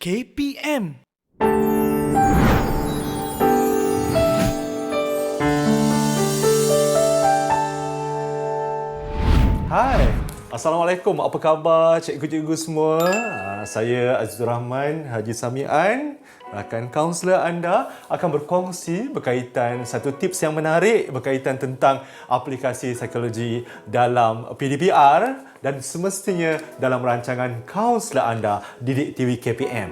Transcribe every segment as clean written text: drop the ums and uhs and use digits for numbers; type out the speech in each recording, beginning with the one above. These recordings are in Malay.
KPM. Hai, Assalamualaikum. Apa khabar cikgu-cikgu semua? Saya Azizur Rahman Haji Samian, rakan kaunselor anda, akan berkongsi berkaitan satu tips yang menarik berkaitan tentang aplikasi psikologi dalam PDPR dan semestinya dalam rancangan kaunselor anda Didik TV KPM.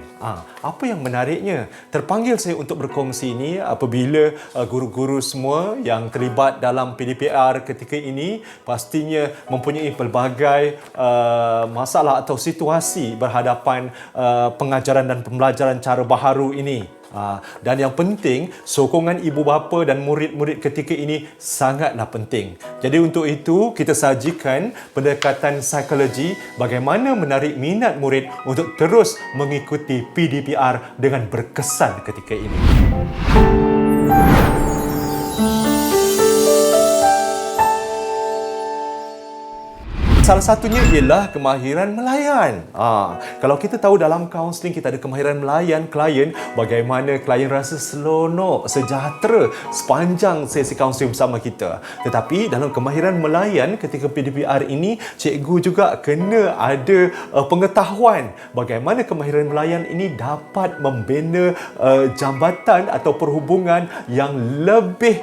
Apa yang menariknya? Terpanggil saya untuk berkongsi ini apabila guru-guru semua yang terlibat dalam PDPR ketika ini pastinya mempunyai pelbagai masalah atau situasi berhadapan pengajaran dan pembelajaran cara baharu ini. Dan yang penting, sokongan ibu bapa dan murid-murid ketika ini sangatlah penting. Jadi untuk itu, kita sajikan pendekatan psikologi bagaimana menarik minat murid untuk terus mengikuti PDPR dengan berkesan ketika ini. Salah satunya ialah kemahiran melayan. Kalau kita tahu dalam kaunseling kita ada kemahiran melayan klien, bagaimana klien rasa seronok, sejahtera sepanjang sesi kaunseling bersama kita. Tetapi dalam kemahiran melayan ketika PDPR ini, cikgu juga kena ada pengetahuan bagaimana kemahiran melayan ini dapat membina jambatan atau perhubungan yang lebih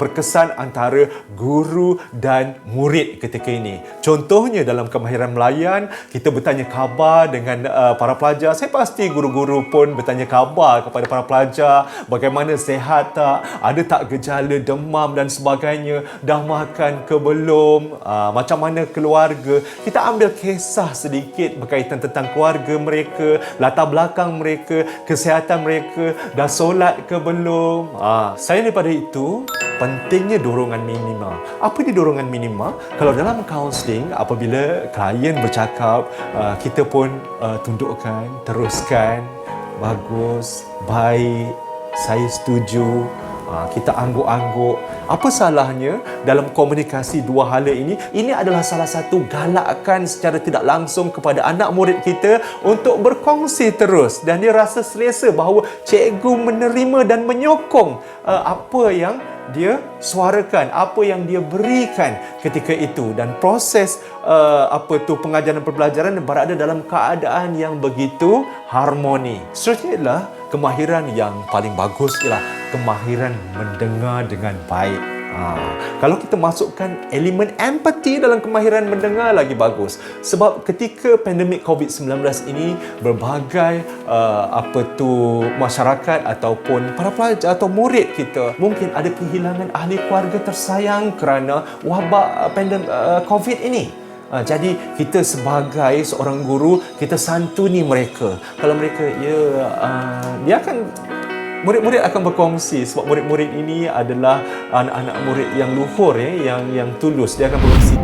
berkesan antara guru dan murid ketika ini. Contohnya dalam kemahiran melayan, kita bertanya khabar dengan para pelajar. Saya pasti guru-guru pun bertanya khabar kepada para pelajar. Bagaimana sihat tak? Ada tak gejala demam dan sebagainya? Dah makan ke belum? Macam mana keluarga? Kita ambil kisah sedikit berkaitan tentang keluarga mereka, latar belakang mereka, kesihatan mereka. Dah solat ke belum? Selain daripada itu, pentingnya dorongan minima. Apa dia dorongan minima? Kalau dalam kaunseling, apabila klien bercakap, kita pun tundukkan, teruskan, bagus, baik, saya setuju. Kita angguk-angguk. Apa salahnya dalam komunikasi dua hala ini? Ini adalah salah satu galakan secara tidak langsung kepada anak murid kita untuk berkongsi terus. Dan dia rasa selesa bahawa cikgu menerima dan menyokong apa yang dia suarakan, apa yang dia berikan ketika itu, dan proses pengajaran pembelajaran berada dalam keadaan yang begitu harmoni. Seterusnya ialah kemahiran yang paling bagus ialah kemahiran mendengar dengan baik. Kalau kita masukkan elemen empathy dalam kemahiran mendengar lagi bagus. Sebab ketika pandemik COVID-19 ini, berbagai masyarakat ataupun para pelajar atau murid kita mungkin ada kehilangan ahli keluarga tersayang kerana wabak pandemik COVID ini. Jadi kita sebagai seorang guru, kita santuni mereka. Kalau mereka dia akan murid-murid akan berkongsi, sebab murid-murid ini adalah anak-anak murid yang luhur, yang tulus. Dia akan berkongsi.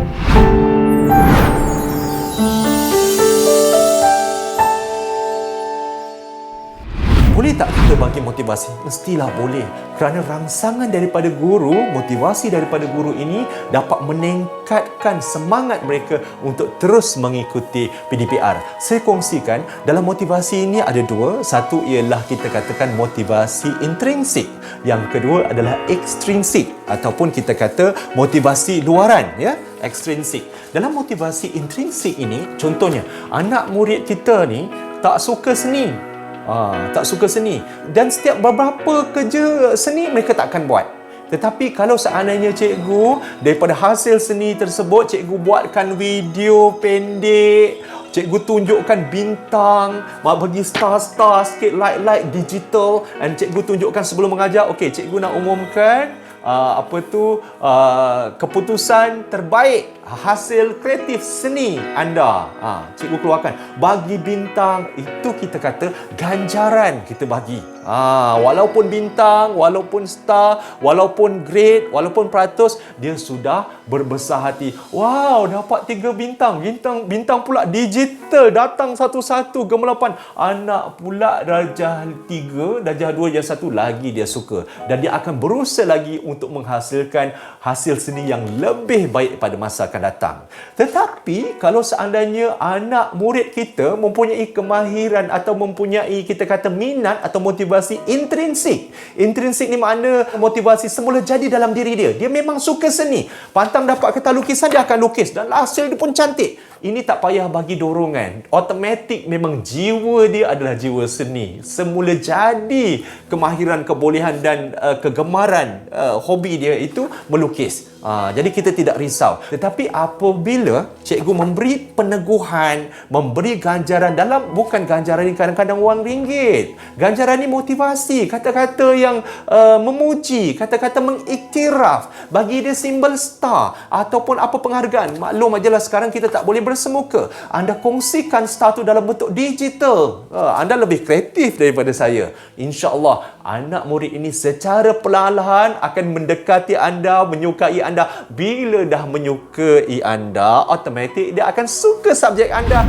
Boleh tak kita bagi motivasi? Mestilah boleh. Kerana rangsangan daripada guru, motivasi daripada guru ini dapat meningkatkan semangat mereka untuk terus mengikuti PDPR. Saya kongsikan, dalam motivasi ini ada dua. Satu ialah kita katakan motivasi intrinsik. Yang kedua adalah ekstrinsik, ataupun kita kata motivasi luaran, ekstrinsik. Dalam motivasi intrinsik ini, contohnya, anak murid kita ni tak suka seni. Tak suka seni, dan setiap beberapa kerja seni mereka tak akan buat. Tetapi kalau seandainya cikgu daripada hasil seni tersebut, cikgu buatkan video pendek, cikgu tunjukkan bintang, bagi star-star sikit, light-light digital, dan cikgu tunjukkan sebelum mengajar, okey, cikgu nak umumkan keputusan terbaik hasil kreatif seni anda. Cikgu keluarkan, bagi bintang. Itu kita kata ganjaran kita bagi. Walaupun bintang, walaupun star, walaupun grade, walaupun peratus, dia sudah berbesar hati. Wow, dapat 3 bintang. Bintang pula digital, datang satu-satu gemerlapan. Anak pula darjah 3, darjah 2, darjah 1 lagi dia suka. Dan dia akan berusaha lagi untuk menghasilkan hasil seni yang lebih baik pada masa akan datang. Tetapi kalau seandainya anak murid kita mempunyai kemahiran atau mempunyai, kita kata, minat atau motivasi intrinsik. Intrinsik ni makna motivasi semula jadi dalam diri dia. Dia memang suka seni. Pantang dapat kertas lukisan, dia akan lukis. Dan hasil dia pun cantik. Ini tak payah bagi dorongan. Automatik memang jiwa dia adalah jiwa seni. Semula jadi kemahiran, kebolehan dan kegemaran, hobi dia itu melukis. Jadi kita tidak risau. Tetapi apabila cikgu memberi peneguhan, memberi ganjaran dalam, bukan ganjaran ni kadang-kadang wang ringgit. Ganjaran ni motivasi, kata-kata yang memuji, kata-kata mengiktiraf, bagi dia simbol star ataupun apa penghargaan. Maklum ajalah sekarang kita tak boleh bersemuka. Anda kongsikan star tu dalam bentuk digital. Anda lebih kreatif daripada saya. InsyaAllah anak murid ini secara perlahan-lahan akan mendekati anda, menyukai anda. Bila dah menyukai anda, automatik dia akan suka subjek anda.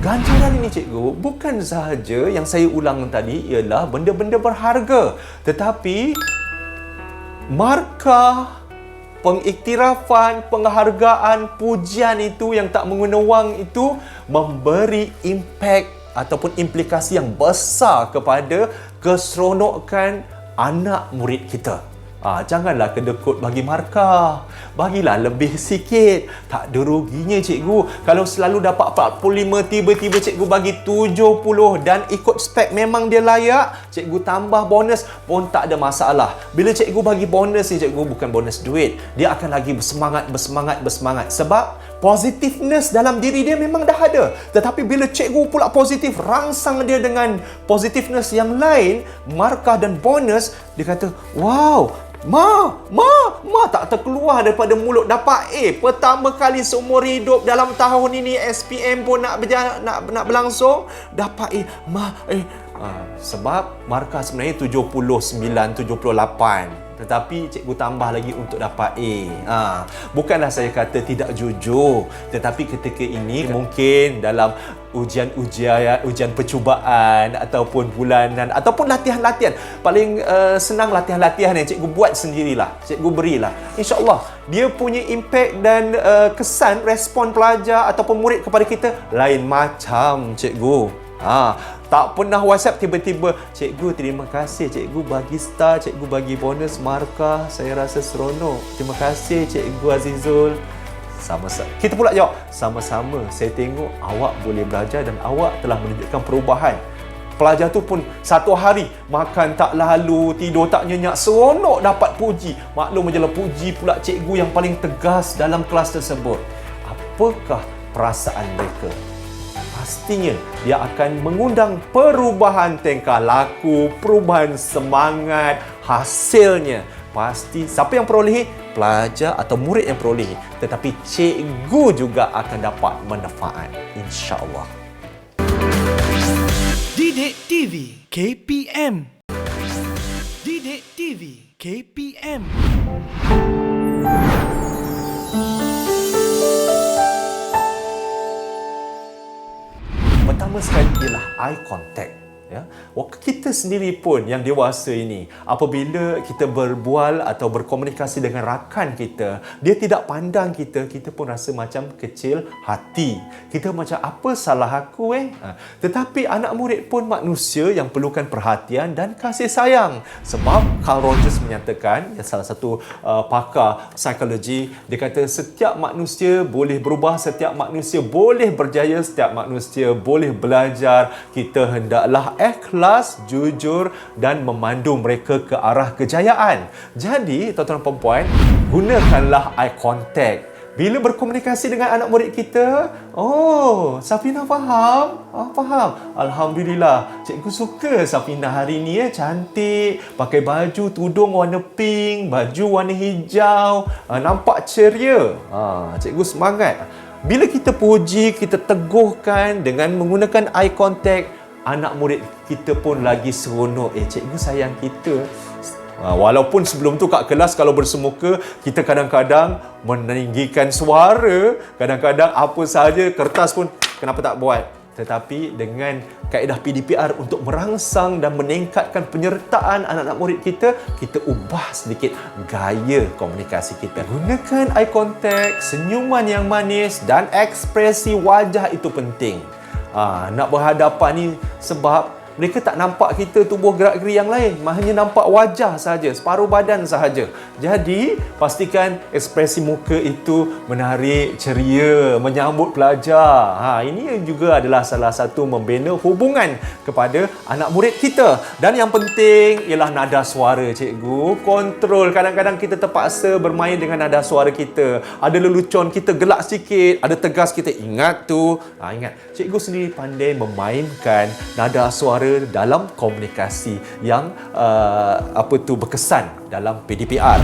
Ganjaran ini cikgu, bukan sahaja yang saya ulang tadi ialah benda-benda berharga, tetapi markah, pengiktirafan, penghargaan, pujian itu yang tak mengguna wang itu memberi impak ataupun implikasi yang besar kepada keseronokan anak murid kita. Janganlah kedekut bagi markah. Bagilah lebih sikit. Tak ada ruginya cikgu. Kalau selalu dapat 45, tiba-tiba cikgu bagi 70 dan ikut spek memang dia layak, cikgu tambah bonus pun tak ada masalah. Bila cikgu bagi bonus ni cikgu, bukan bonus duit. Dia akan lagi bersemangat. Sebab positiveness dalam diri dia memang dah ada. Tetapi bila cikgu pula positif, rangsang dia dengan positiveness yang lain, markah dan bonus, dia kata, wow, Ma tak terkeluar daripada mulut, dapat A. Pertama kali seumur hidup dalam tahun ini SPM pun nak berlangsung, dapat A. Sebab markah sebenarnya 79, 78. Tetapi cikgu tambah lagi untuk dapat A. Bukanlah saya kata tidak jujur, tetapi ketika ini mungkin dalam ujian percubaan ataupun bulanan ataupun latihan-latihan, paling senang latihan-latihan yang cikgu buat sendirilah, cikgu berilah. InsyaAllah dia punya impak dan kesan respon pelajar ataupun murid kepada kita lain macam cikgu. Tak pernah WhatsApp tiba-tiba, cikgu terima kasih, cikgu bagi star, cikgu bagi bonus markah, saya rasa seronok. Terima kasih cikgu Azizul. Sama-sama. Kita pula jawab, sama-sama. Saya tengok awak boleh belajar dan awak telah menunjukkan perubahan. Pelajar tu pun satu hari makan tak lalu, tidur tak nyenyak, seronok dapat puji. Maklum ajalah puji pula cikgu yang paling tegas dalam kelas tersebut. Apakah perasaan mereka? Pastinya dia akan mengundang perubahan tingkah laku, perubahan semangat. Hasilnya pasti siapa yang perolehi? Pelajar atau murid yang perolehi. Tetapi cikgu juga akan dapat manfaat, insya-Allah. Didik TV KPM. Didik TV KPM. Pertama sekali ialah eye contact. Ya, kita sendiri pun yang dewasa ini, apabila kita berbual atau berkomunikasi dengan rakan kita, dia tidak pandang kita, kita pun rasa macam kecil hati. Kita macam, apa salah aku Tetapi anak murid pun manusia yang perlukan perhatian dan kasih sayang. Sebab Carl Rogers menyatakan, salah satu pakar psikologi, dia kata setiap manusia boleh berubah, setiap manusia boleh berjaya, setiap manusia boleh belajar. Kita hendaklah ikhlas, jujur dan memandu mereka ke arah kejayaan. Jadi, tuan-tuan dan puan-puan, gunakanlah eye contact. Bila berkomunikasi dengan anak murid kita, Safina faham? Faham. Alhamdulillah. Cikgu suka Safina hari ni cantik. Pakai baju tudung warna pink, baju warna hijau. Nampak ceria. Cikgu semangat. bila kita puji, kita teguhkan dengan menggunakan eye contact, anak murid kita pun lagi seronok. Cikgu sayang kita. Walaupun sebelum tu kat kelas kalau bersemuka, kita kadang-kadang meninggikan suara, kadang-kadang apa sahaja, kertas pun kenapa tak buat. Tetapi dengan kaedah PDPR untuk merangsang dan meningkatkan penyertaan anak-anak murid kita, kita ubah sedikit gaya komunikasi kita. Gunakan eye contact, senyuman yang manis dan ekspresi wajah itu penting. Nak berhadapan ni sebab mereka tak nampak kita tubuh gerak-geri yang lain, hanya nampak wajah sahaja, separuh badan sahaja. Jadi, pastikan ekspresi muka itu menarik, ceria, menyambut pelajar. Ini juga adalah salah satu membina hubungan kepada anak murid kita. Dan yang penting ialah nada suara, cikgu. Kontrol, kadang-kadang kita terpaksa bermain dengan nada suara kita. Ada lelucon, kita gelak sikit, ada tegas, kita ingat tu. Ingat, cikgu sendiri pandai memainkan nada suara dalam komunikasi yang berkesan dalam PDPR.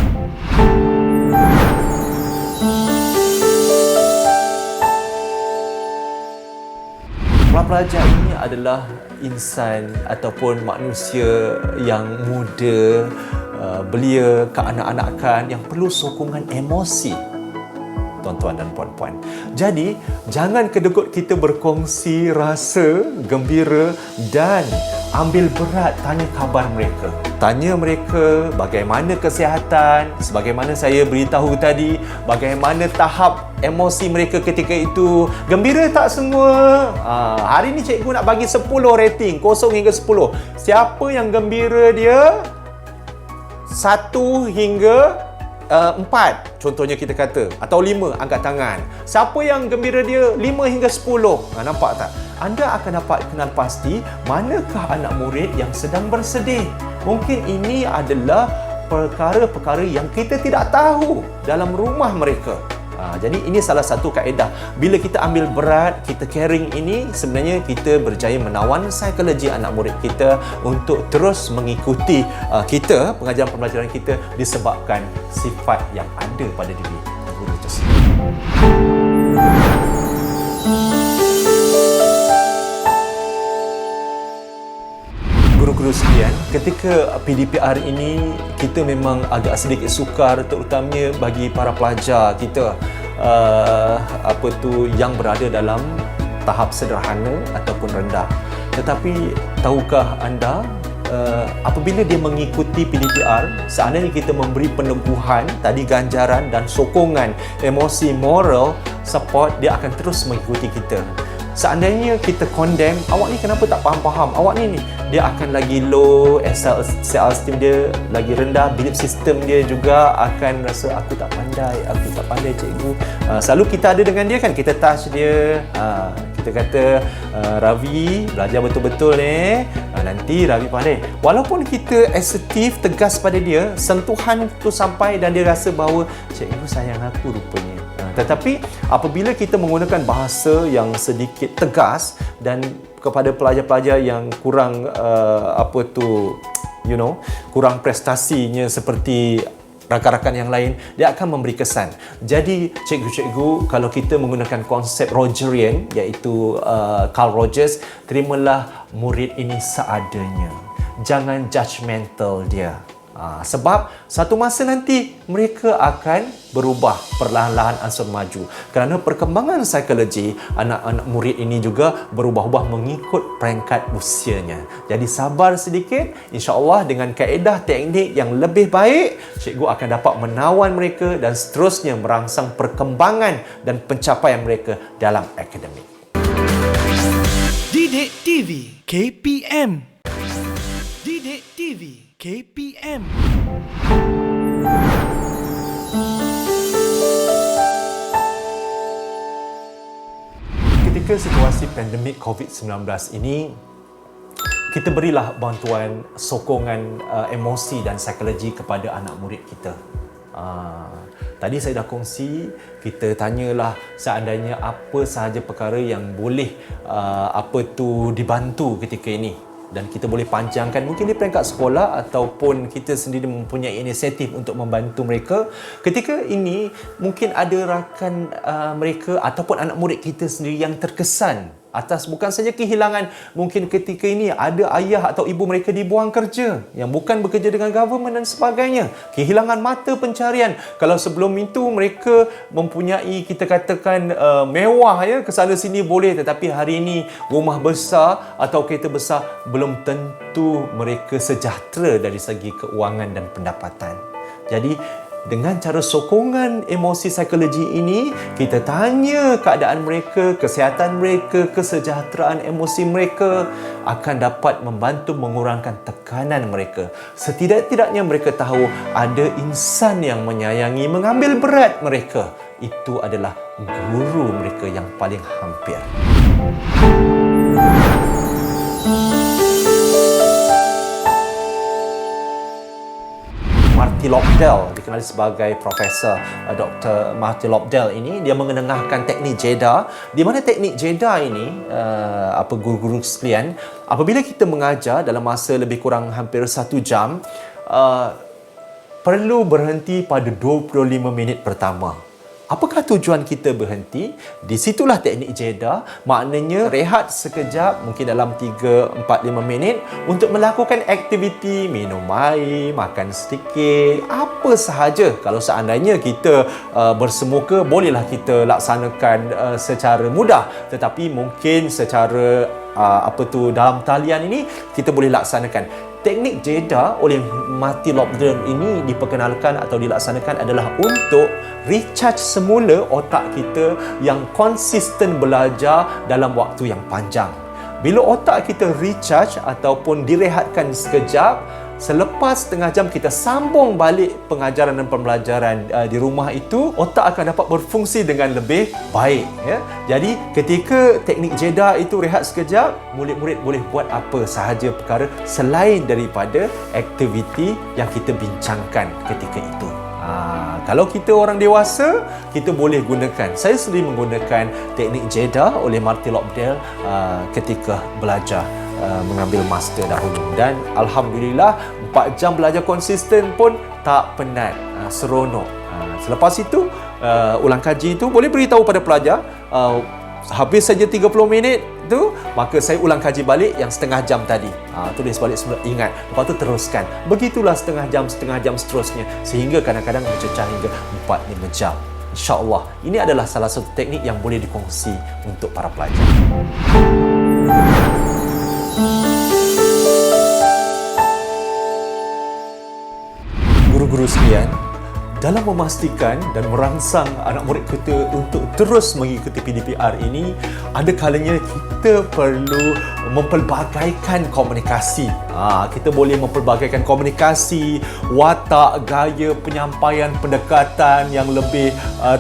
Pelajar ini adalah insan ataupun manusia yang muda, belia, keanak-anakan yang perlu sokongan emosi, tuan-tuan dan puan-puan. Jadi, jangan kedekut kita berkongsi rasa gembira dan ambil berat tanya khabar mereka. Tanya mereka bagaimana kesihatan, sebagaimana saya beritahu tadi, bagaimana tahap emosi mereka ketika itu. Gembira tak semua? Hari ni cikgu nak bagi 10 rating, 0 hingga 10. Siapa yang gembira dia? 1 hingga 4, contohnya kita kata, atau 5, angkat tangan. Siapa yang gembira dia 5 hingga 10? Nampak tak? Anda akan dapat kenal pasti manakah anak murid yang sedang bersedih. Mungkin ini adalah perkara-perkara yang kita tidak tahu dalam rumah mereka. Jadi ini salah satu kaedah. Bila kita ambil berat, kita caring ini, sebenarnya kita berjaya menawan psikologi anak murid kita untuk terus mengikuti kita, pengajaran pembelajaran kita, disebabkan sifat yang ada pada diri guru tersebut. Guru-guru sekalian, ketika PDPR ini kita memang agak sedikit sukar, terutamanya bagi para pelajar kita yang berada dalam tahap sederhana ataupun rendah. Tetapi tahukah anda, apabila dia mengikuti PDPR, seandainya kita memberi peneguhan, tadi ganjaran dan sokongan, emosi, moral support, dia akan terus mengikuti kita. Seandainya kita condemn, awak ni kenapa tak faham-faham, awak ni, dia akan lagi low, self-esteem dia lagi rendah, belief system dia juga akan rasa aku tak pandai cikgu. Selalu kita ada dengan dia kan, kita touch dia, kita kata Ravi belajar betul-betul ni, nanti Ravi pandai. Walaupun kita asertif, tegas pada dia, sentuhan tu sampai dan dia rasa bahawa cikgu sayang aku rupanya. Tetapi apabila kita menggunakan bahasa yang sedikit tegas dan kepada pelajar-pelajar yang kurang kurang prestasinya seperti rakan-rakan yang lain, dia akan memberi kesan. Jadi cikgu-cikgu, kalau kita menggunakan konsep Rogerian, iaitu Carl Rogers, terimalah murid ini seadanya. Jangan judgemental dia. Sebab satu masa nanti mereka akan berubah perlahan-lahan, ansur maju. Kerana perkembangan psikologi anak-anak murid ini juga berubah-ubah mengikut peringkat usianya. Jadi sabar sedikit, insya-Allah dengan kaedah teknik yang lebih baik, cikgu akan dapat menawan mereka dan seterusnya merangsang perkembangan dan pencapaian mereka dalam akademik. Didik TV KPM. Didik TV KPM. Ketika situasi pandemik COVID-19 ini, kita berilah bantuan sokongan emosi dan psikologi kepada anak murid kita. Tadi saya dah kongsi, kita tanyalah seandainya apa sahaja perkara yang boleh dibantu ketika ini. dan kita boleh panjangkan mungkin di peringkat sekolah ataupun kita sendiri mempunyai inisiatif untuk membantu mereka. Ketika ini mungkin ada rakan mereka ataupun anak murid kita sendiri yang terkesan atas bukan saja kehilangan, mungkin ketika ini ada ayah atau ibu mereka dibuang kerja yang bukan bekerja dengan government dan sebagainya, kehilangan mata pencarian. Kalau sebelum itu mereka mempunyai, kita katakan mewah ya, ke sana sini boleh, tetapi hari ini rumah besar atau kereta besar belum tentu mereka sejahtera dari segi keuangan dan pendapatan. Jadi dengan cara sokongan emosi psikologi ini, kita tanya keadaan mereka, kesihatan mereka, kesejahteraan emosi mereka akan dapat membantu mengurangkan tekanan mereka. Setidak-tidaknya mereka tahu ada insan yang menyayangi, mengambil berat mereka. Itu adalah guru mereka yang paling hampir. Marty Lobdell, dikenali sebagai Profesor Dr. Marty Lobdell ini, dia mengenengahkan teknik JEDA, di mana teknik JEDA ini, guru-guru sekalian, apabila kita mengajar dalam masa lebih kurang hampir 1 jam, perlu berhenti pada 25 minit pertama. Apakah tujuan kita berhenti? Di situlah teknik JEDA, maknanya rehat sekejap, mungkin dalam 3, 4, 5 minit untuk melakukan aktiviti, minum air, makan sedikit, apa sahaja. Kalau seandainya kita bersemuka, bolehlah kita laksanakan secara mudah, tetapi mungkin secara dalam talian ini kita boleh laksanakan. Teknik JEDA oleh Marty Lobdell ini diperkenalkan atau dilaksanakan adalah untuk recharge semula otak kita yang konsisten belajar dalam waktu yang panjang. Bila otak kita recharge ataupun direhatkan sekejap, selepas setengah jam kita sambung balik pengajaran dan pembelajaran di rumah itu, otak akan dapat berfungsi dengan lebih baik ya. Jadi ketika teknik JEDA itu rehat sekejap, murid-murid boleh buat apa sahaja perkara selain daripada aktiviti yang kita bincangkan ketika itu. Kalau kita orang dewasa, kita boleh gunakan. Saya sendiri menggunakan teknik JEDA oleh Marty Lobdell ketika belajar mengambil master dahulu, dan alhamdulillah 4 jam belajar konsisten pun tak penat, seronok. Selepas itu ulang kaji itu boleh beritahu pada pelajar, habis saja 30 minit tu, maka saya ulang kaji balik yang setengah jam tadi. Tulis balik semula, ingat, lepas tu teruskan. Begitulah setengah jam seterusnya, sehingga kadang-kadang mencecah hingga 4-5 jam. InsyaAllah ini adalah salah satu teknik yang boleh dikongsi untuk para pelajar. Guru-guru sekalian, dalam memastikan dan merangsang anak murid kita untuk terus mengikuti PDPR ini, ada kalanya kita perlu mempelbagaikan komunikasi. Kita boleh mempelbagaikan komunikasi, watak, gaya penyampaian, pendekatan yang lebih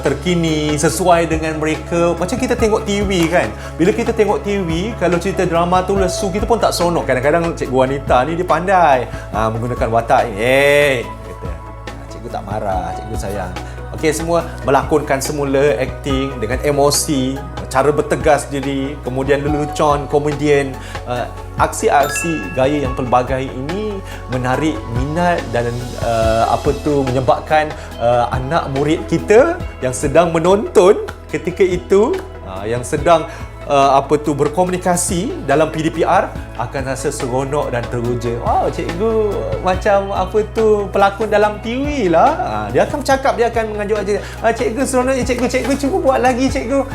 terkini sesuai dengan mereka. Macam kita tengok TV kan. Bila kita tengok TV, kalau cerita drama tu lesu, kita pun tak seronok. Kadang-kadang cikgu wanita ni dia pandai menggunakan watak ni. Cikgu tak marah, cikgu sayang. Okey, semua melakonkan semula akting dengan emosi, cara bertegas diri, kemudian lelucon, komedian. Aksi-aksi gaya yang pelbagai ini menarik minat dan menyebabkan anak murid kita yang sedang menonton ketika itu, yang sedang berkomunikasi dalam PDPR akan rasa seronok dan teruja. Wow, cikgu macam pelakon dalam TV lah. Dia akan bercakap, dia akan mengajuk aja. Cikgu seronok, cikgu cuba buat lagi cikgu.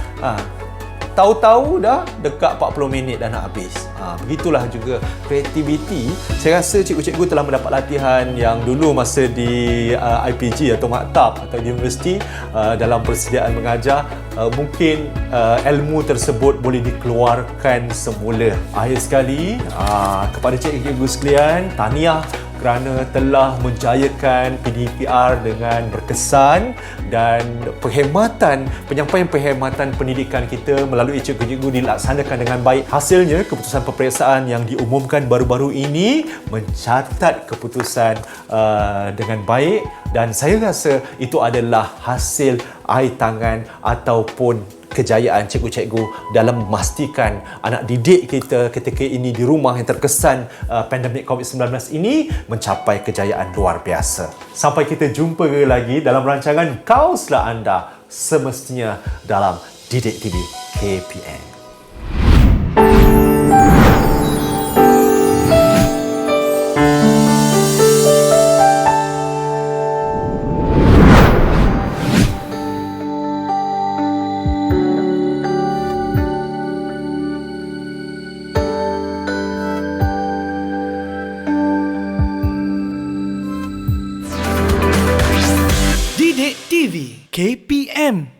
Tahu-tahu dah dekat 40 minit dah nak habis. Begitulah juga kreativiti. Saya rasa cikgu-cikgu telah mendapat latihan yang dulu masa di IPG atau maktab atau universiti dalam persediaan mengajar. Mungkin ilmu tersebut boleh dikeluarkan semula. Akhir sekali, kepada cikgu-cikgu sekalian, tahniah kerana telah menjayakan PDPR dengan berkesan, dan penyampaian penghematan pendidikan kita melalui cikgu-cikgu dilaksanakan dengan baik. Hasilnya, keputusan peperiksaan yang diumumkan baru-baru ini mencatat keputusan dengan baik, dan saya rasa itu adalah hasil air tangan ataupun kejayaan cikgu-cikgu dalam memastikan anak didik kita ketika ini di rumah yang terkesan pandemik COVID-19 ini mencapai kejayaan luar biasa. Sampai kita jumpa lagi dalam rancangan Kauslah Anda, semestinya dalam Didik TV KPM. Didik TV KPM